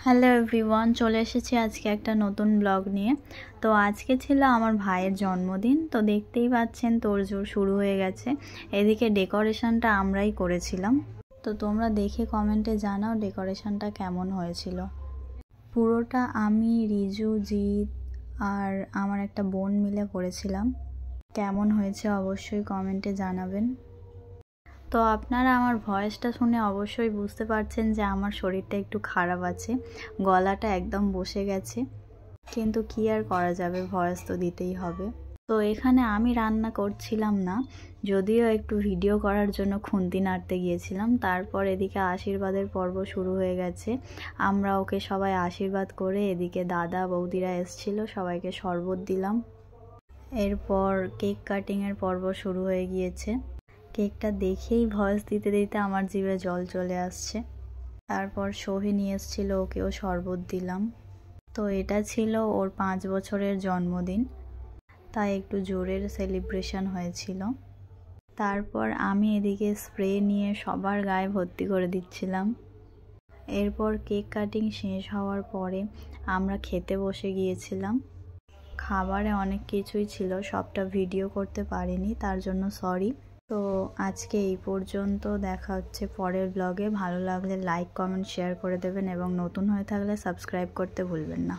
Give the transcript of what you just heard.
Hello everyone, চলে এসেছি আজকে একটা নতুন ব্লগ নিয়ে। তো আজকে ছিল আমার ভাইয়ের জন্মদিন, তো দেখতেই পাচ্ছেন তোড়জোড় শুরু হয়ে গেছে। এদিকে ডেকোরেশনটা আমরাই করেছিলাম, তো তোমরা দেখে কমেন্টে জানাও ডেকোরেশনটা কেমন হয়েছিল। পুরোটা আমি, রিজু, জিৎ আর আমার একটা বোন মিলে করেছিলাম। কেমন হয়েছে অবশ্যই কমেন্টে জানাবেন। তো আপনারা আমার ভয়েসটা শুনে অবশ্যই বুঝতে পারছেন যে আমার শরীরটা একটু খারাপ আছে, গলাটা একদম বসে গেছে, কিন্তু কি আর করা যাবে, ভয়েস তো দিতেই হবে। তো এখানে আমি রান্না করছিলাম না, যদিও একটু ভিডিও করার জন্য খুন্তি নাড়তে গিয়েছিলাম। তারপর এদিকে আশীর্বাদের পর্ব শুরু হয়ে গেছে। আমরা ওকে সবাই আশীর্বাদ করে এদিকে দাদা বৌদিরা এসছিল, সবাইকে শরবত দিলাম। এরপর কেক কাটিংয়ের পর্ব শুরু হয়ে গিয়েছে। কেকটা দেখেই ভয়েস দিতে দিতে আমার জিভে জল চলে আসছে। তারপর সোহি নিয়ে এসেছিল, ওকেও শরবত দিলাম। তো এটা ছিল ওর 5 বছরের জন্মদিন, তাই একটু জোরের সেলিব্রেশন হয়েছিল। তারপর আমি এদিকে স্প্রে নিয়ে সবার গায়ে ভর্তি করে দিচ্ছিলাম। এরপর কেক কাটিং শেষ হওয়ার পরে আমরা খেতে বসে গিয়েছিলাম। খাবারে অনেক কিছুই ছিল, সবটা ভিডিও করতে পারিনি, তার জন্য সরি। তো আজকে এই পর্যন্ত, দেখা হচ্ছে পরের ব্লগে। ভালো লাগলে লাইক, কমেন্ট, শেয়ার করে দেবেন এবং নতুন হয়ে থাকলে সাবস্ক্রাইব করতে ভুলবেন না।